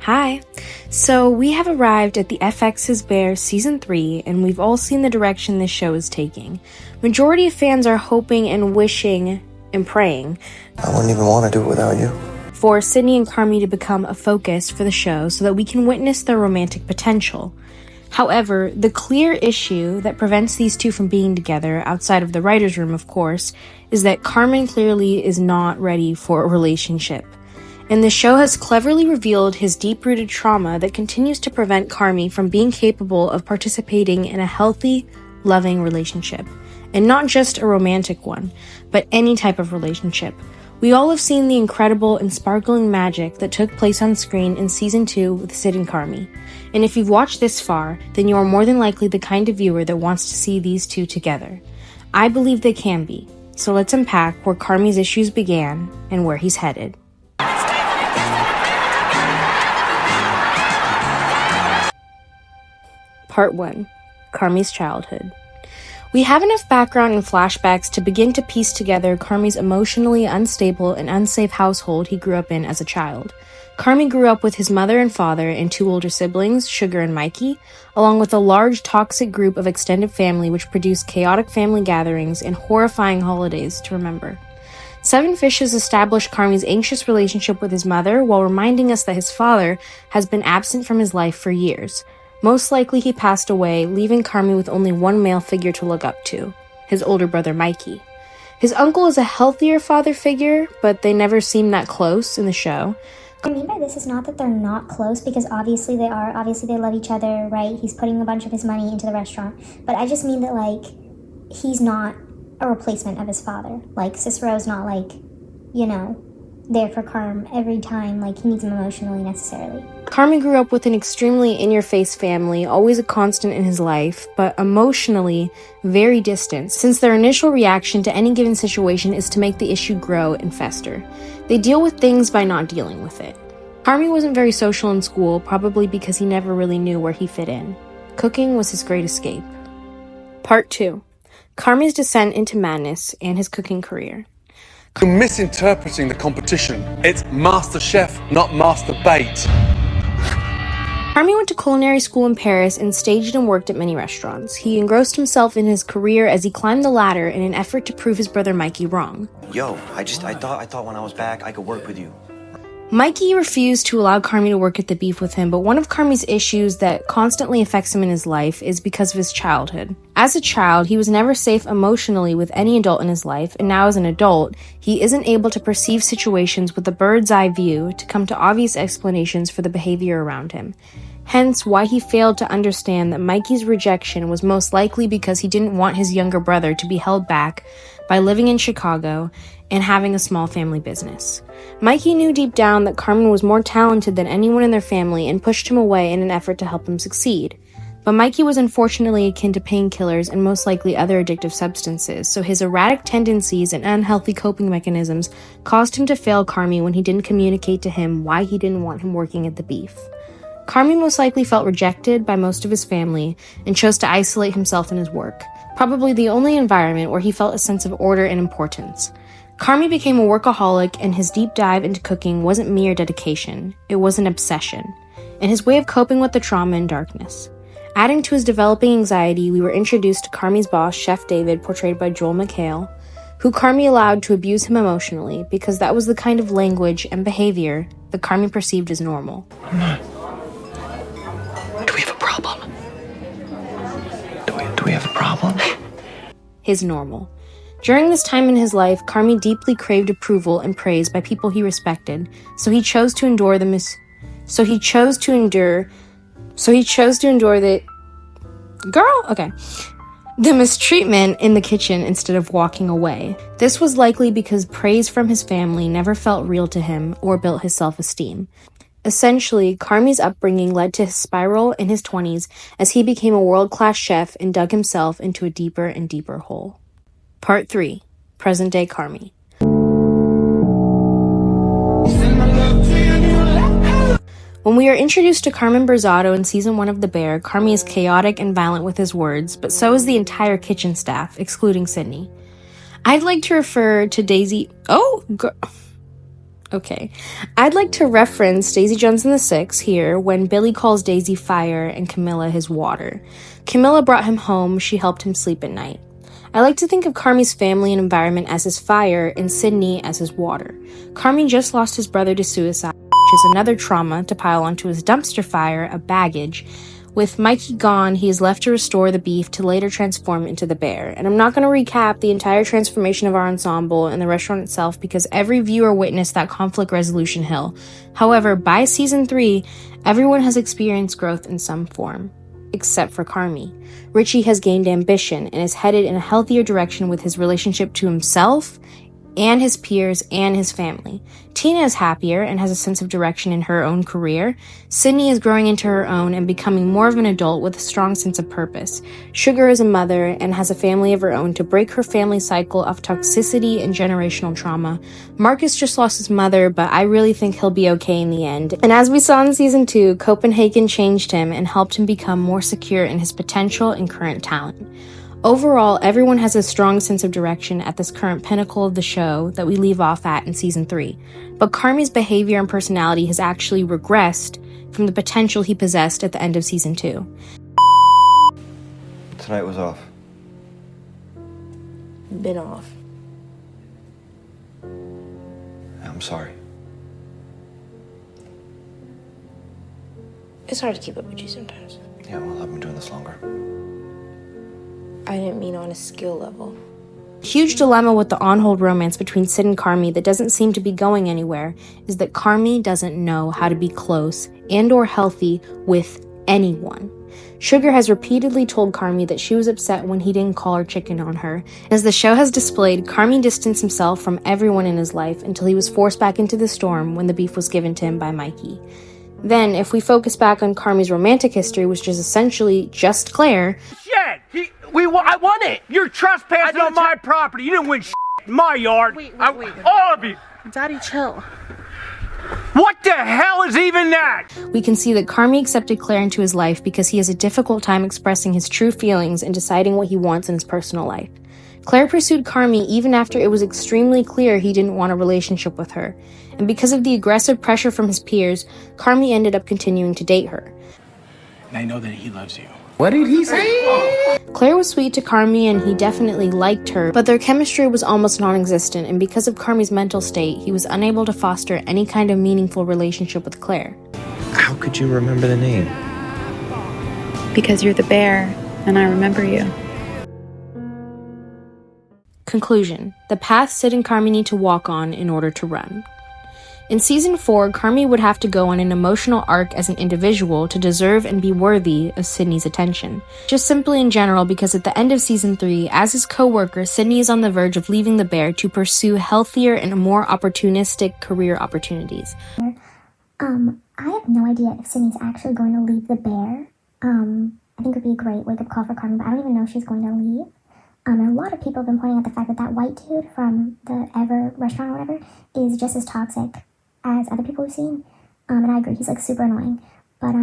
Hi. So we have arrived at the FX's Bear Season 3, and we've all seen the direction this show is taking. Majority of fans are hoping and wishing and praying. I wouldn't even want to do it without you. For Sydney and Carmy to become a focus for the show so that we can witness their romantic potential. However, the clear issue that prevents these two from being together, outside of the writer's room of course, is that Carmen clearly is not ready for a relationship. And the show has cleverly revealed his deep-rooted trauma that continues to prevent Carmy from being capable of participating in a healthy, loving relationship. And not just a romantic one, but any type of relationship. We all have seen the incredible and sparkling magic that took place on screen in Season 2 with Syd and Carmy. And if you've watched this far, then you are more than likely the kind of viewer that wants to see these two together. I believe they can be. So let's unpack where Carmy's issues began and where he's headed. Part 1. Carmy's childhood. We have enough background and flashbacks to begin to piece together Carmy's emotionally unstable and unsafe household he grew up in as a child. Carmy grew up with his mother and father and two older siblings, Sugar and Mikey, along with a large toxic group of extended family which produced chaotic family gatherings and horrifying holidays to remember. Seven Fishes established Carmy's anxious relationship with his mother while reminding us that his father has been absent from his life for years. Most likely he passed away, leaving Carmy with only one male figure to look up to, his older brother Mikey. His uncle is a healthier father figure, but they never seem that close in the show. What I mean by this is not that they're not close, because obviously they are. Obviously they love each other, right? He's putting a bunch of his money into the restaurant. But I just mean that, he's not a replacement of his father. Cicero's not, there for Carm every time, he needs him emotionally necessarily. Carmy grew up with an extremely in-your-face family, always a constant in his life, but emotionally very distant, since their initial reaction to any given situation is to make the issue grow and fester. They deal with things by not dealing with it. Carmy wasn't very social in school, probably because he never really knew where he fit in. Cooking was his great escape. Part 2. Carmy's descent into madness and his cooking career. You're misinterpreting the competition. It's Master Chef, not Master Bait. Carmy went to culinary school in Paris and staged and worked at many restaurants. He engrossed himself in his career as he climbed the ladder in an effort to prove his brother Mikey wrong. Yo, I thought when I was back I could work with you. Mikey refused to allow Carmy to work at the beef with him, but one of Carmy's issues that constantly affects him in his life is because of his childhood. As a child, he was never safe emotionally with any adult in his life, and now as an adult, he isn't able to perceive situations with a bird's eye view to come to obvious explanations for the behavior around him. Hence, why he failed to understand that Mikey's rejection was most likely because he didn't want his younger brother to be held back by living in Chicago and having a small family business. Mikey knew deep down that Carmen was more talented than anyone in their family and pushed him away in an effort to help him succeed. But Mikey was unfortunately akin to painkillers and most likely other addictive substances, so his erratic tendencies and unhealthy coping mechanisms caused him to fail Carmy when he didn't communicate to him why he didn't want him working at the beef. Carmy most likely felt rejected by most of his family and chose to isolate himself in his work, probably the only environment where he felt a sense of order and importance. Carmy became a workaholic, and his deep dive into cooking wasn't mere dedication, it was an obsession, and his way of coping with the trauma and darkness. Adding to his developing anxiety, we were introduced to Carmy's boss, Chef David, portrayed by Joel McHale, who Carmy allowed to abuse him emotionally because that was the kind of language and behavior that Carmy perceived as normal. Do we have a problem? Do we have a problem? His normal. During this time in his life, Carmy deeply craved approval and praise by people he respected, so he chose to endure the mistreatment in the kitchen instead of walking away. This was likely because praise from his family never felt real to him or built his self-esteem. Essentially, Carmy's upbringing led to his spiral in his 20s as he became a world-class chef and dug himself into a deeper and deeper hole. Part 3. Present-day Carmy. When we are introduced to Carmen Berzatto in Season 1 of The Bear, Carmy is chaotic and violent with his words, but so is the entire kitchen staff, excluding Sydney. I'd like to refer to Daisy... Okay. I'd like to reference Daisy Jones and the Six here when Billy calls Daisy fire and Camilla his water. Camilla brought him home, she helped him sleep at night. I like to think of Carmy's family and environment as his fire and Sydney as his water. Carmy just lost his brother to suicide, which is another trauma to pile onto his dumpster fire of baggage. With Mikey gone, he is left to restore the beef to later transform into the bear. And I'm not going to recap the entire transformation of our ensemble and the restaurant itself because every viewer witnessed that conflict resolution hill. However, by season 3, everyone has experienced growth in some form. Except for Carmy. Richie has gained ambition and is headed in a healthier direction with his relationship to himself and his peers and his family. Tina is happier and has a sense of direction in her own career. Sydney is growing into her own and becoming more of an adult with a strong sense of purpose. Sugar is a mother and has a family of her own to break her family cycle of toxicity and generational trauma. Marcus just lost his mother, but I really think he'll be okay in the end. And as we saw in season 2, Copenhagen changed him and helped him become more secure in his potential and current talent. Overall, everyone has a strong sense of direction at this current pinnacle of the show that we leave off at in season 3. But Carmy's behavior and personality has actually regressed from the potential he possessed at the end of season 2. Tonight was off. Been off. I'm sorry. It's hard to keep up with you sometimes. Yeah, well, I've been doing this longer. I didn't mean on a skill level. Huge dilemma with the on-hold romance between Syd and Carmy that doesn't seem to be going anywhere is that Carmy doesn't know how to be close and or healthy with anyone. Sugar has repeatedly told Carmy that she was upset when he didn't call her chicken on her. As the show has displayed, Carmy distanced himself from everyone in his life until he was forced back into the storm when the beef was given to him by Mikey. Then, if we focus back on Carmy's romantic history, which is essentially just Claire... Shit! I won it! You're trespassing on my property! You didn't win shit in my yard! Wait. All of you! Daddy, chill. What the hell is even that? We can see that Carmy accepted Claire into his life because he has a difficult time expressing his true feelings and deciding what he wants in his personal life. Claire pursued Carmy even after it was extremely clear he didn't want a relationship with her. And because of the aggressive pressure from his peers, Carmy ended up continuing to date her. And I know that he loves you. What did he say? Claire was sweet to Carmy and he definitely liked her, but their chemistry was almost non-existent, and because of Carmy's mental state, he was unable to foster any kind of meaningful relationship with Claire. How could you remember the name? Because you're the bear, and I remember you. Conclusion: the path Syd and Carmy need to walk on in order to run. In season 4, Carmy would have to go on an emotional arc as an individual to deserve and be worthy of Sydney's attention. Just simply in general, because at the end of season 3, as his co-worker, Sydney is on the verge of leaving the bear to pursue healthier and more opportunistic career opportunities. I have no idea if Sydney's actually going to leave the bear. I think it would be a great wake-up call for Carmy, but I don't even know if she's going to leave. And a lot of people have been pointing out the fact that that white dude from the Ever restaurant or whatever is just as toxic as other people we've seen. And I agree, he's like super annoying. But I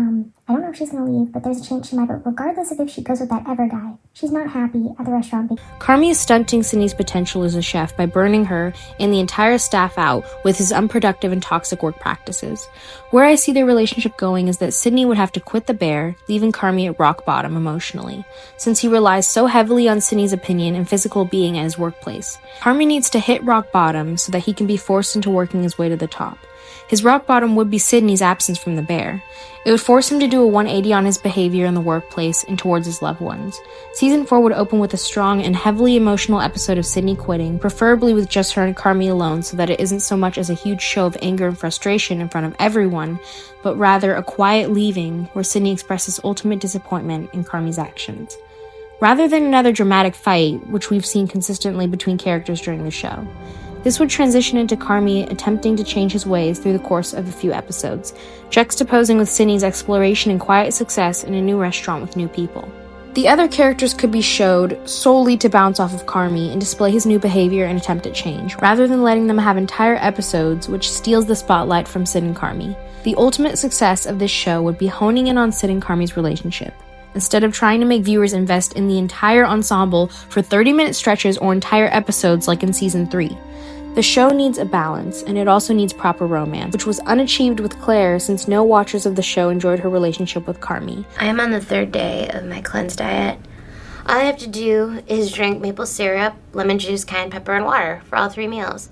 don't know if she's gonna leave, but there's a chance she might. But regardless of if she goes with that Ever guy, she's not happy at the restaurant. Carmy is stunting Sydney's potential as a chef by burning her and the entire staff out with his unproductive and toxic work practices. Where I see their relationship going is that Sydney would have to quit the bear, leaving Carmy at rock bottom emotionally, since he relies so heavily on Sydney's opinion and physical being at his workplace. Carmy needs to hit rock bottom so that he can be forced into working his way to the top. His rock bottom would be Sydney's absence from the bear. It would force him to do a 180 on his behavior in the workplace and towards his loved ones. Season 4 would open with a strong and heavily emotional episode of Sydney quitting, preferably with just her and Carmy alone, so that it isn't so much as a huge show of anger and frustration in front of everyone, but rather a quiet leaving where Sydney expresses ultimate disappointment in Carmy's actions. Rather than another dramatic fight, which we've seen consistently between characters during the show. This would transition into Carmy attempting to change his ways through the course of a few episodes, juxtaposing with Sydney's exploration and quiet success in a new restaurant with new people. The other characters could be showed solely to bounce off of Carmy and display his new behavior and attempt at change, rather than letting them have entire episodes which steals the spotlight from Syd and Carmy. The ultimate success of this show would be honing in on Syd and Carmy's relationship, instead of trying to make viewers invest in the entire ensemble for 30-minute stretches or entire episodes like in season 3. The show needs a balance, and it also needs proper romance, which was unachieved with Claire since no watchers of the show enjoyed her relationship with Carmy. I am on the 3rd day of my cleanse diet. All I have to do is drink maple syrup, lemon juice, cayenne pepper, and water for all 3 meals.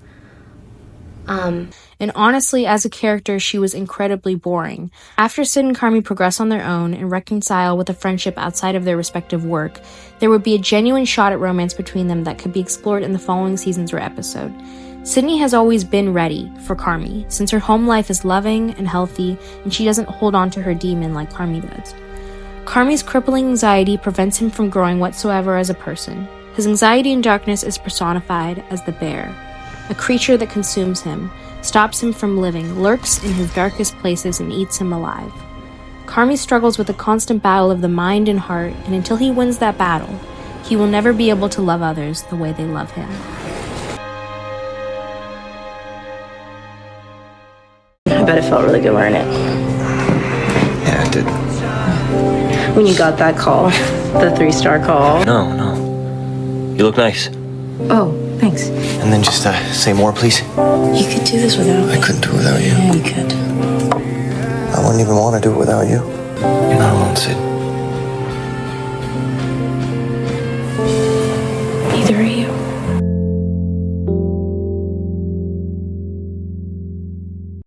And honestly, as a character, she was incredibly boring. After Syd and Carmy progress on their own and reconcile with a friendship outside of their respective work, there would be a genuine shot at romance between them that could be explored in the following seasons or episode. Sydney has always been ready for Carmy, since her home life is loving and healthy, and she doesn't hold on to her demon like Carmy does. Carmy's crippling anxiety prevents him from growing whatsoever as a person. His anxiety and darkness is personified as the bear, a creature that consumes him, stops him from living, lurks in his darkest places, and eats him alive. Carmy struggles with a constant battle of the mind and heart, and until he wins that battle, he will never be able to love others the way they love him. I bet it felt really good wearing it. Yeah, it did. When you got that call, the 3-star call. No. You look nice. Oh, thanks. And then just say more, please. You could do this without me. I couldn't do it without you. Yeah, you could. I wouldn't even want to do it without you. You're not alone, Syd.